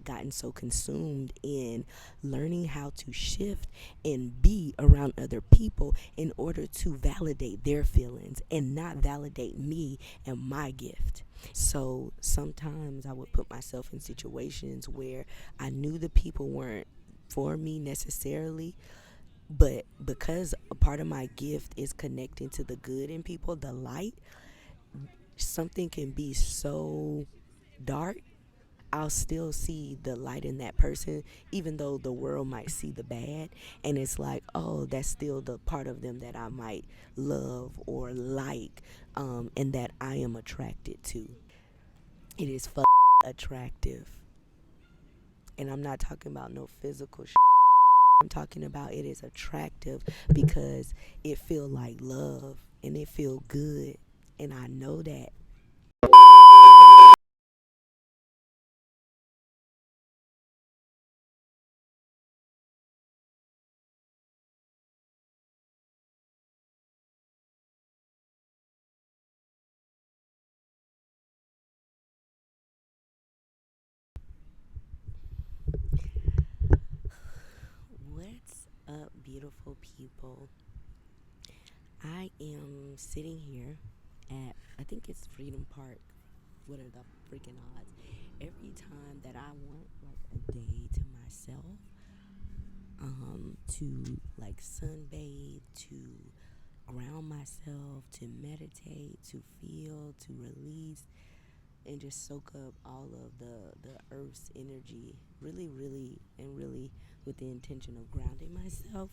gotten so consumed in learning how to shift and be around other people in order to validate their feelings and not validate me and my gift. So sometimes I would put myself in situations where I knew the people weren't for me necessarily, but because a part of my gift is connecting to the good in people, the light, something can be so dark, I'll still see the light in that person, even though the world might see the bad. And it's like, oh, that's still the part of them that I might love or like, and that I am attracted to. It is attractive. And I'm not talking about no physical I'm talking about it is attractive because it feel like love and it feel good. And I know that. What's up, beautiful people? I am sitting here at, I think it's Freedom Park. What are the freaking odds? Every time that I want like a day to myself, to like sunbathe, to ground myself, to meditate, to feel, to release, and just soak up all of the earth's energy, really with the intention of grounding myself,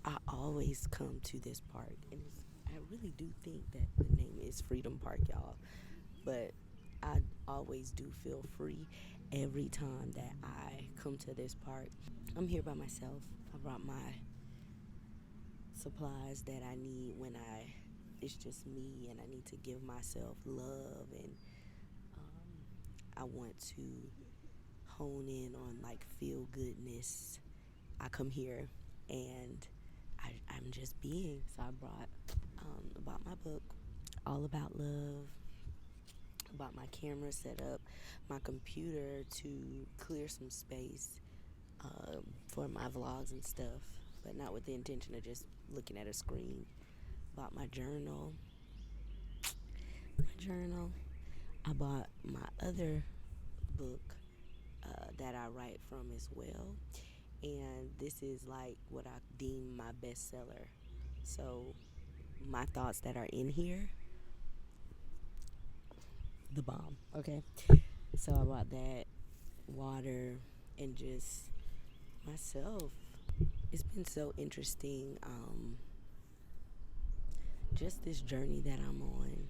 I always come to this park. And I really do think that the name is Freedom Park, y'all. But I always do feel free every time that I come to this park. I'm here by myself. I brought my supplies that I need when it's just me and I need to give myself love, and I want to hone in on like feel goodness. I come here and I'm just being. So I bought my book, All About Love, bought my camera set up, my computer to clear some space for my vlogs and stuff, but not with the intention of just looking at a screen. Bought my journal. I bought my other book that I write from as well. And this is like what I deem my bestseller. So my thoughts that are in here, the bomb. Okay. So I bought that, water, and just myself. It's been so interesting. Just this journey that I'm on.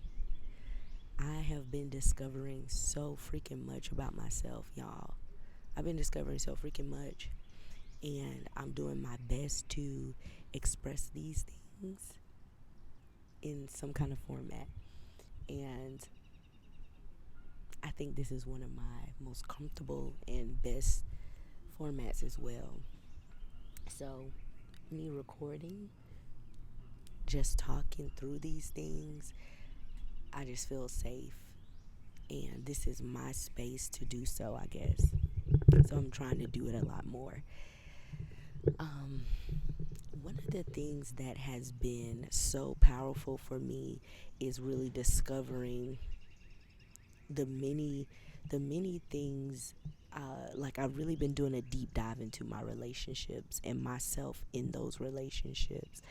I have been discovering so freaking much about myself, y'all. I've been discovering so freaking much, and I'm doing my best to express these things in some kind of format. And I think this is one of my most comfortable and best formats as well. So, me recording, just talking through these things, I just feel safe. And this is my space to do so, I guess. So, I'm trying to do it a lot more. Um, One of the things that has been so powerful for me is really discovering the many the many things, like I've really been doing a deep dive into my relationships and myself in those relationships,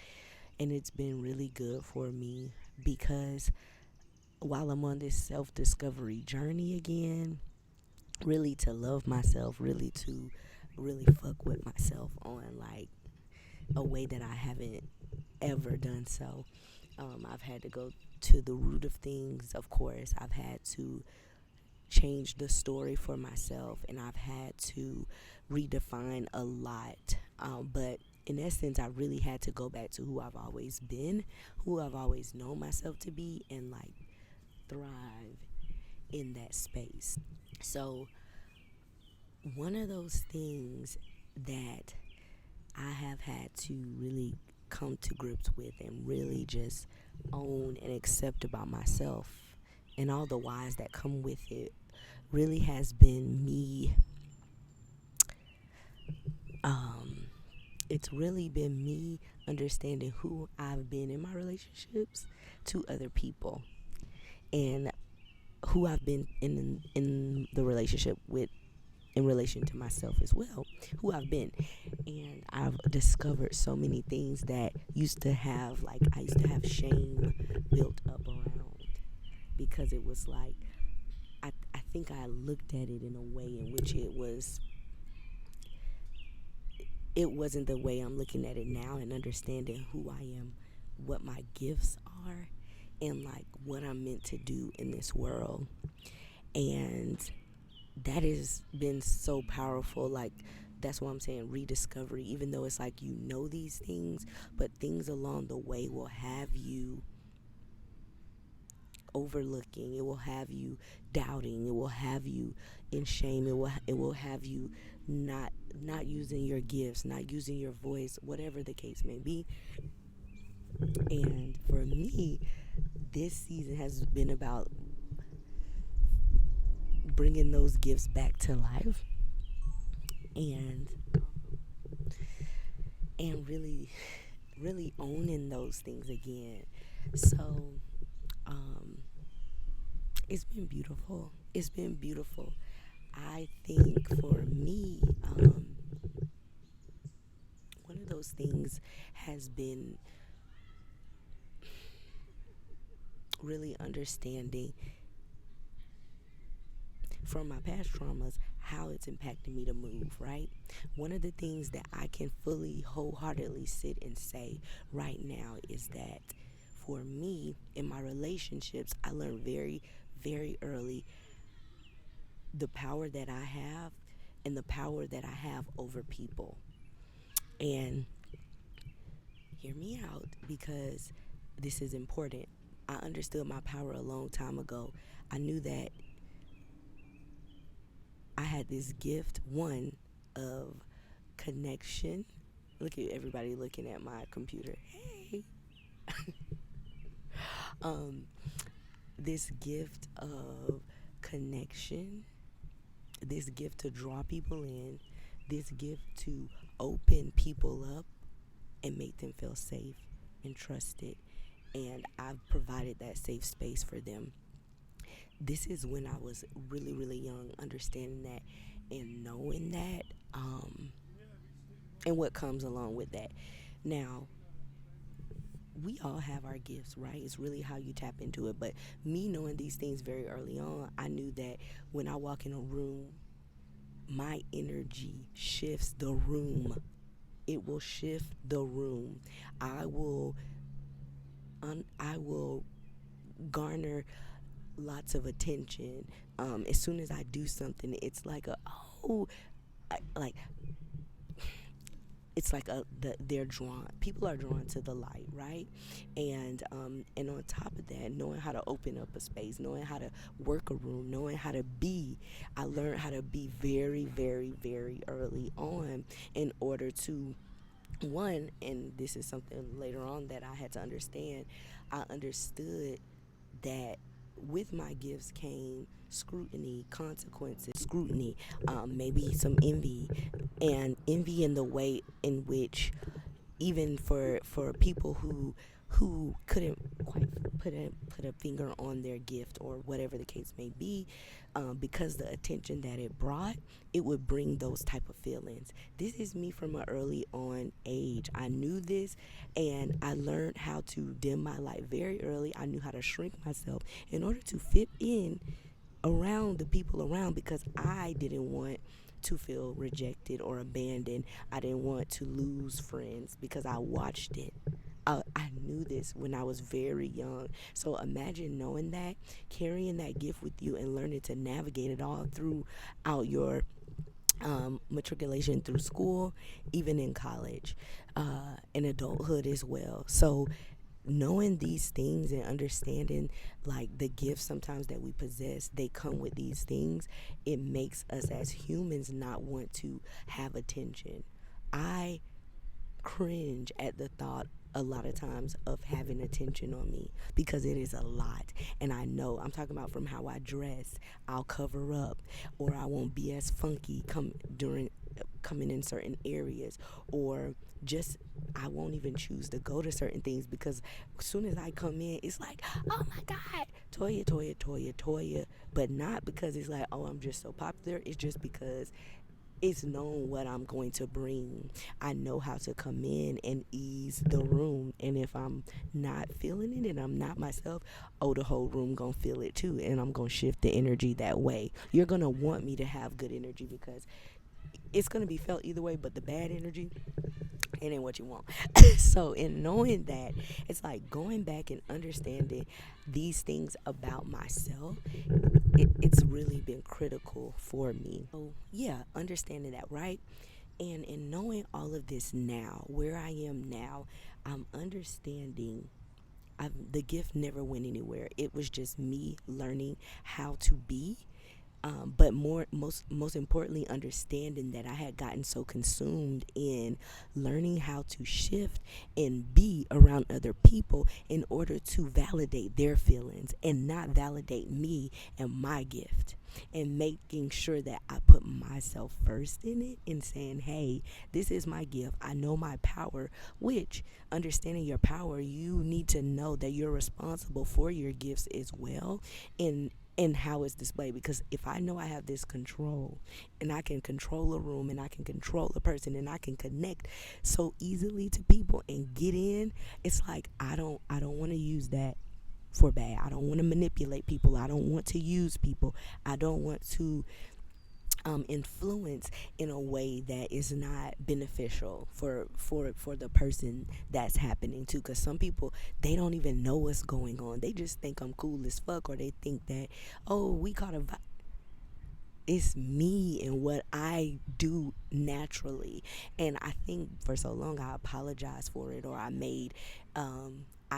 and it's been really good for me because while I'm on this self-discovery journey again, really to love myself, really fuck with myself on like a way that I haven't ever done so. I've had to go to the root of things. Of course, I've had to change the story for myself, and I've had to redefine a lot. But in essence, I really had to go back to who I've always been, who I've always known myself to be, and like thrive in that space. So, one of those things that I have had to really come to grips with and really just own and accept about myself and all the whys that come with it really has been me it's really been me understanding who I've been in my relationships to other people, and who I've been in the relationship with in relation to myself as well, who I've been. And I've discovered so many things that used to have, like, I used to have shame built up around, because it was like, I think I looked at it in a way in which it wasn't the way I'm looking at it now, and understanding who I am, what my gifts are, and like what I'm meant to do in this world. And that has been so powerful. Like, that's why I'm saying rediscovery, even though it's like these things, but things along the way will have you overlooking, it will have you doubting, it will have you in shame, it will have you not using your gifts, not using your voice, whatever the case may be. And for me, this season has been about bringing those gifts back to life, and really really owning those things again. So um it's been beautiful. It's been beautiful. I think for me, one of those things has been really understanding from my past traumas how it's impacted me to move, right? One of the things that I can fully, wholeheartedly sit and say right now is that for me, in my relationships, I learned very, very early the power that I have and the power that I have over people. And hear me out, because this is important. I understood my power a long time ago. I knew that I had this gift, one, of connection. Look at everybody looking at my computer. Hey. um, this gift of connection, this gift to draw people in, this gift to open people up and make them feel safe and trusted. And I've provided that safe space for them. This is when I was really, really young, understanding that and knowing that, and what comes along with that. Now, we all have our gifts, right? It's really how you tap into it. But me knowing these things very early on, I knew that when I walk in a room, my energy shifts the room. It will shift the room. I will, I will garner lots of attention. As soon as I do something, it's like oh, like it's like they're drawn. People are drawn to the light, right? And on top of that, knowing how to open up a space, knowing how to work a room, knowing how to be. I learned how to be very, very, very early on, in order to, one, and this is something later on that I had to understand. I understood that with my gifts came scrutiny, consequences, scrutiny, maybe some envy, and envy in the way in which, even for people who couldn't quite put a finger on their gift or whatever the case may be, because the attention that it brought, it would bring those type of feelings. This is me from an early on age. I knew this, and I learned how to dim my light very early. I knew how to shrink myself in order to fit in around the people around, because I didn't want to feel rejected or abandoned. I didn't want to lose friends because I watched it. I knew this when I was very young. So imagine knowing that, carrying that gift with you, and learning to navigate it all throughout your matriculation through school, even in college, and adulthood as well. So knowing these things and understanding, like, the gifts sometimes that we possess, they come with these things. It makes us as humans not want to have attention. I cringe at the thought a lot of times of having attention on me, because it is a lot. And I know, I'm talking about from how I dress. I'll cover up, or I won't be as funky coming in certain areas, or just I won't even choose to go to certain things because as soon as I come in, it's like, oh my God, Toya, Toya, Toya, Toya. But not because it's like, oh, I'm just so popular. It's just because it's known what I'm going to bring. I know how to come in and ease the room. And if I'm not feeling it and I'm not myself, oh, the whole room gonna feel it too. And I'm gonna shift the energy that way. You're gonna want me to have good energy because it's gonna be felt either way, but the bad energy, it ain't what you want. So in knowing that, it's like going back and understanding these things about myself, it's really been critical for me. So yeah, understanding that, right? And in knowing all of this now, where I am now, I'm understanding the gift never went anywhere. It was just me learning how to be, but most importantly, understanding that I had gotten so consumed in learning how to shift and be around other people in order to validate their feelings and not validate me and my gift, and making sure that I put myself first in it and saying, hey, this is my gift. I know my power, which understanding your power, you need to know that you're responsible for your gifts as well. And how it's displayed, because if I know I have this control and I can control a room and I can control a person and I can connect so easily to people and get in, it's like I don't want to use that for bad. I don't want to manipulate people. I don't want to use people. I don't want to influence in a way that is not beneficial for the person that's happening to. Because some people, they don't even know what's going on. They just think I'm cool as fuck, or they think that, oh, we caught a it's me and what I do naturally. And I think for so long I apologized for it, or I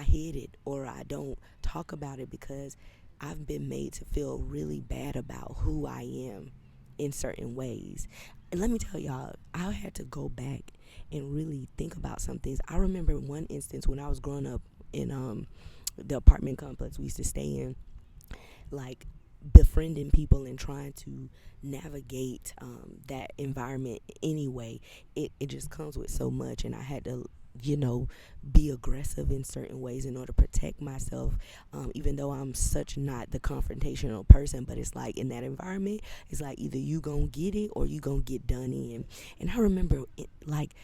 hid it, or I don't talk about it because I've been made to feel really bad about who I am in certain ways. And let me tell y'all, I had to go back and really think about some things. I remember one instance when I was growing up in the apartment complex we used to stay in, like befriending people and trying to navigate that environment anyway. It just comes with so much, and I had to, be aggressive in certain ways in order to protect myself, even though I'm such not the confrontational person. But it's like in that environment, it's like either you gonna get it or you gonna get done in. And I remember it, like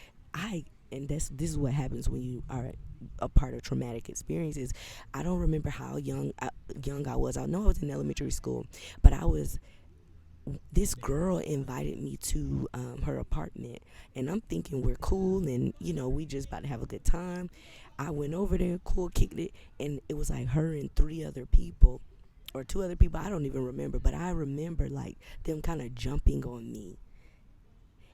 and this is what happens when you are a part of traumatic experiences. I don't remember how young I was. I know I was in elementary school, but this girl invited me to her apartment, and I'm thinking we're cool and we just about to have a good time. I went over there, cool, kicked it, and it was like her and three other people, or two other people, I don't even remember, but I remember like them kind of jumping on me,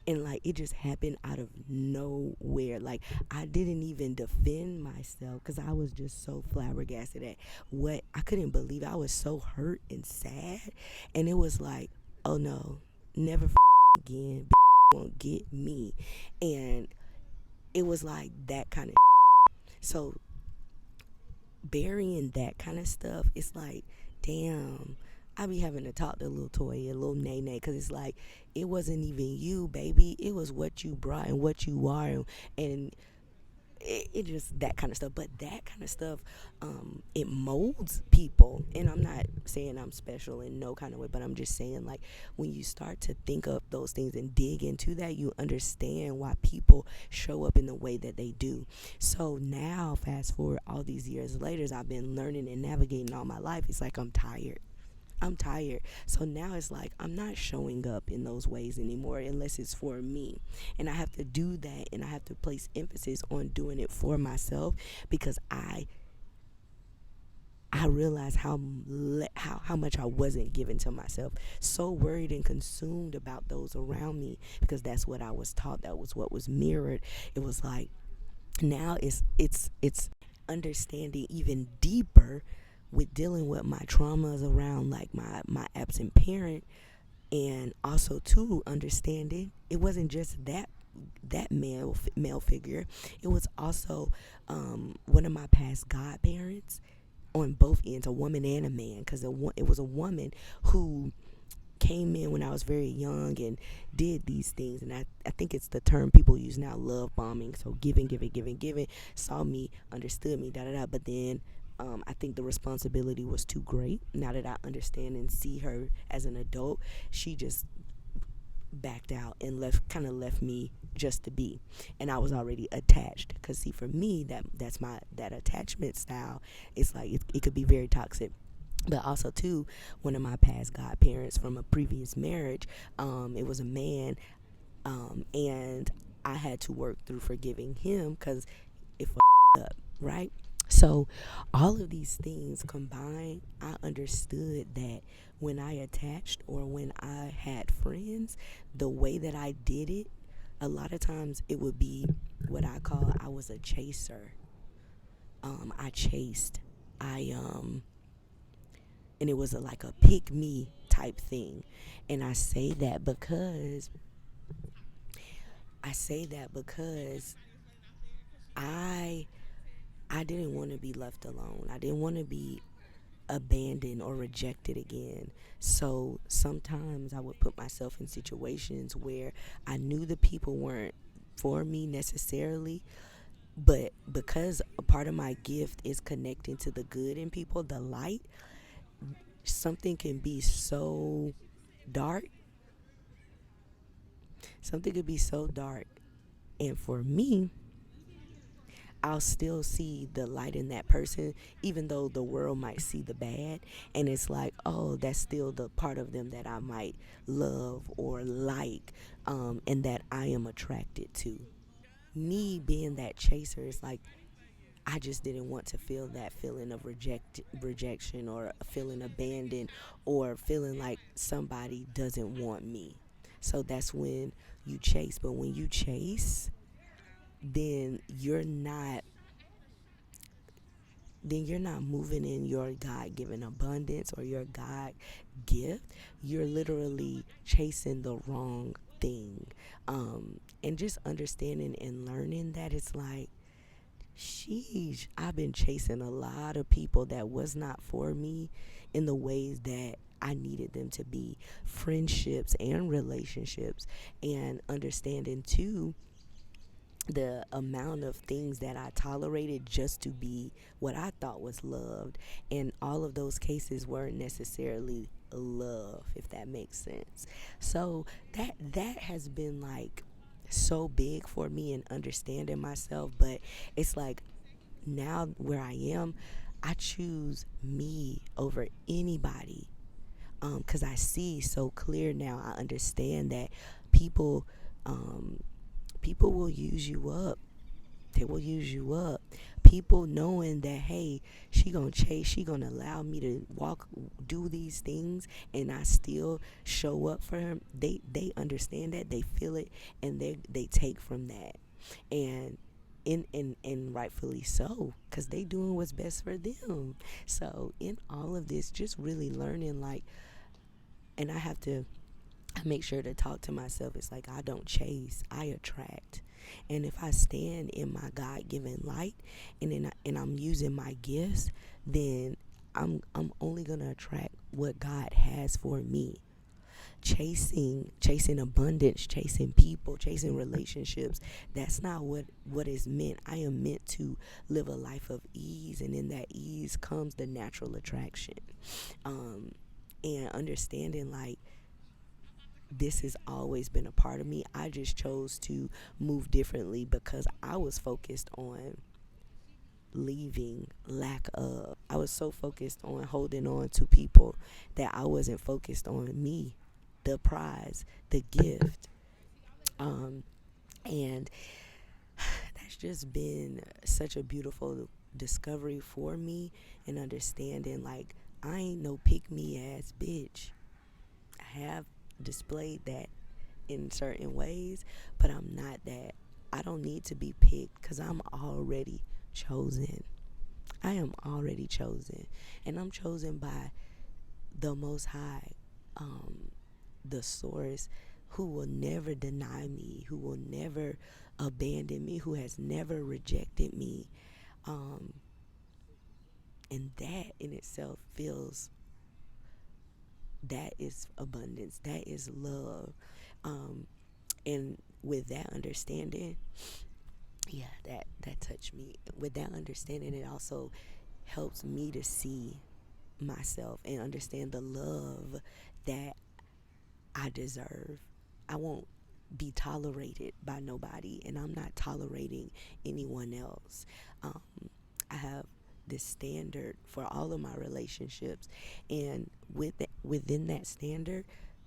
and like it just happened out of nowhere. Like I didn't even defend myself because I was just so flabbergasted at what I couldn't believe. I was so hurt and sad, and it was like, oh no, never again, won't get me. And it was like that kind of so burying that kind of stuff, it's like, damn, I be having to talk to little Toya, little Nene, because it's like, it wasn't even you, baby. It was what you brought and what you are. And it just that kind of stuff. But that kind of stuff, it molds people. And I'm not saying I'm special in no kind of way, but I'm just saying, like, when you start to think of those things and dig into that, you understand why people show up in the way that they do. So now, fast forward all these years later, as I've been learning and navigating all my life, it's like I'm tired. I'm tired. So now it's like I'm not showing up in those ways anymore unless it's for me. And I have to do that, and I have to place emphasis on doing it for myself, because I realized how much I wasn't giving to myself. So worried and consumed about those around me, because that's what I was taught. That was what was mirrored. It was like now it's understanding even deeper with dealing with my traumas around like my absent parent, and also too understanding it wasn't just that male figure. It was also one of my past godparents on both ends, a woman and a man, because it was a woman who came in when I was very young and did these things. And I think it's the term people use now, love bombing. So giving, giving, giving, giving, saw me, understood me, da da da. But then I think the responsibility was too great. Now that I understand and see her as an adult, she just backed out and left me just to be, and I was already attached. Because see, for me, that attachment style, it's like it could be very toxic. But also too, one of my past godparents from a previous marriage, it was a man, and I had to work through forgiving him because it up, right? So, all of these things combined, I understood that when I attached or when I had friends, the way that I did it, a lot of times it would be what I was a chaser. I chased. I and it was like a pick me type thing. And I say that because I I didn't want to be left alone. I didn't want to be abandoned or rejected again. So sometimes I would put myself in situations where I knew the people weren't for me necessarily, but because a part of my gift is connecting to the good in people, the light, something can be so dark. Something could be so dark. And for me, I'll still see the light in that person, even though the world might see the bad. And it's like, oh, that's still the part of them that I might love or like, and that I am attracted to. Me being that chaser is like, I just didn't want to feel that feeling of rejection or feeling abandoned or feeling like somebody doesn't want me. So that's when you chase. But when you chase, then you're not moving in your God given abundance or your God gift. You're literally chasing the wrong thing. And just understanding and learning that it's like, sheesh, I've been chasing a lot of people that was not for me in the ways that I needed them to be. Friendships and relationships, and understanding too the amount of things that I tolerated just to be what I thought was loved. And all of those cases weren't necessarily love, if that makes sense. So that has been like so big for me in understanding myself. But it's like now where I am, I choose me over anybody, because I see so clear now. I understand that people um, people will use you up. They will use you up. People knowing that, hey, she gonna allow me to do these things, and I still show up for her. They understand that, they feel it, and they take from that, and and rightfully so, because they doing what's best for them. So in all of this, just really learning, like, and I make sure to talk to myself. It's like I don't chase, I attract. And if I stand in my God given light, and I'm using my gifts, then I'm only gonna attract what God has for me. Chasing abundance, chasing people, chasing relationships, that's not what is meant. I am meant to live a life of ease, and in that ease comes the natural attraction. Um and understanding, like, this has always been a part of me. I just chose to move differently because I was focused on leaving lack of. I was so focused on holding on to people that I wasn't focused on me, the prize, the gift. Um, and that's just been such a beautiful discovery for me, and understanding, like, I ain't no pick me ass bitch. I have displayed that in certain ways, but I'm not that. I don't need to be picked because I'm already chosen. I am already chosen, and I'm chosen by the Most High, um, the Source, who will never deny me, who will never abandon me, who has never rejected me. Um, and that in itself feels that is abundance, that is love. um and with that understanding, yeah, that touched me. With that understanding, it also helps me to see myself and understand the love that I deserve. I won't be tolerated by nobody, and I'm not tolerating anyone else. Um, I have this standard for all of my relationships, and within that standard,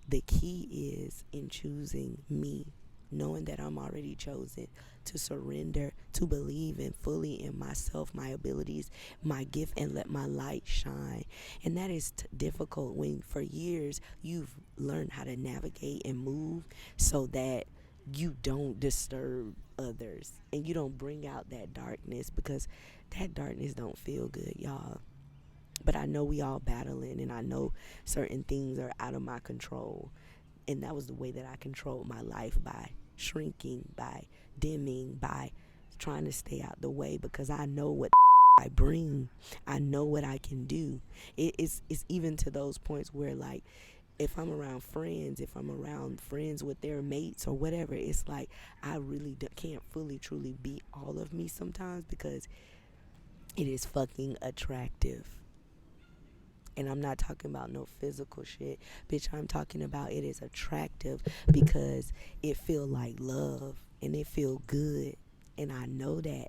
the key is in choosing me, knowing that I'm already chosen, to surrender, to believe in fully in myself, my abilities, my gift, and let my light shine. And that is difficult when for years you've learned how to navigate and move so that you don't disturb others and you don't bring out that darkness, because that darkness don't feel good, y'all. But I know we all battling, and I know certain things are out of my control. And that was the way that I controlled my life, by shrinking, by dimming, by trying to stay out the way, because I know what I bring. I know what I can do. It's even to those points where, like, if I'm around friends, if I'm around friends with their mates or whatever, it's like I really can't fully truly be all of me sometimes, because it is fucking attractive. And I'm not talking about no physical shit, bitch. I'm talking about it is attractive because it feel like love and it feel good. And I know that.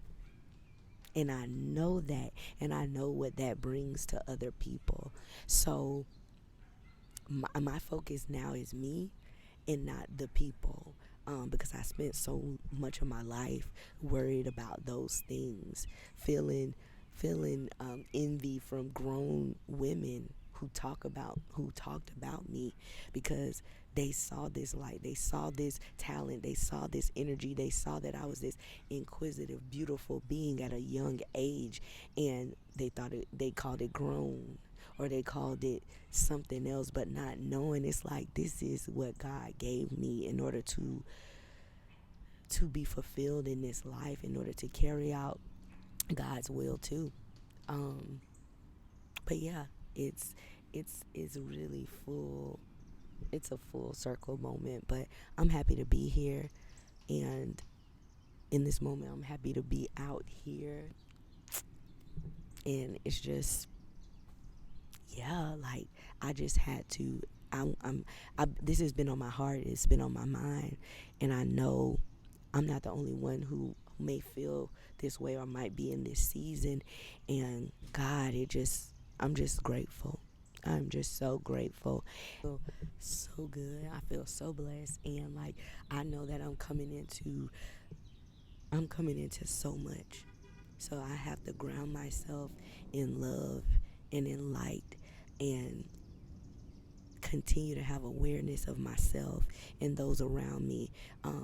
And I know that. And I know what that brings to other people. So my focus now is me and not the people. Because I spent so much of my life worried about those things, feeling envy from grown women who talked about me, because they saw this light, they saw this talent, they saw this energy, they saw that I was this inquisitive, beautiful being at a young age, and they called it grown, or they called it something else, but not knowing it's like this is what God gave me in order to be fulfilled in this life, in order to carry out God's will too. Um, but yeah, it's really full. It's a full circle moment, but I'm happy to be here, and in this moment, I'm happy to be out here, and it's just, yeah, like I just had to. This has been on my heart. It's been on my mind, and I know I'm not the only one who may feel this way or might be in this season. And God, I'm just grateful. I'm just so grateful. I feel so good. I feel so blessed, and like I know that I'm coming into so much. So I have to ground myself in love and in light, and continue to have awareness of myself and those around me,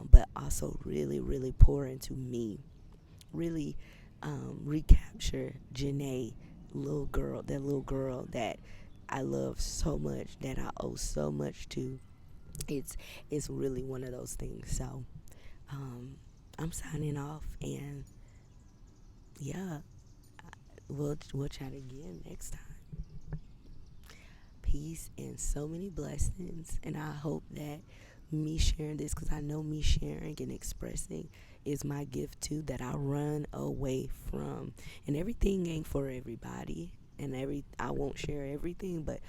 but also really, really pour into me. Really recapture Janae, that little girl that I love so much, that I owe so much to. It's it's really one of those things. So um, I'm signing off, and yeah, we'll chat again next time. Peace and so many blessings. And I hope that me sharing this, because I know me sharing and expressing is my gift too, that I run away from. And everything ain't for everybody. And I won't share everything, but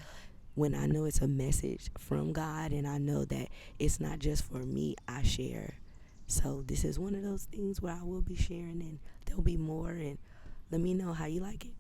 when I know it's a message from God and I know that it's not just for me, I share. So this is one of those things where I will be sharing, and there'll be more, and let me know how you like it.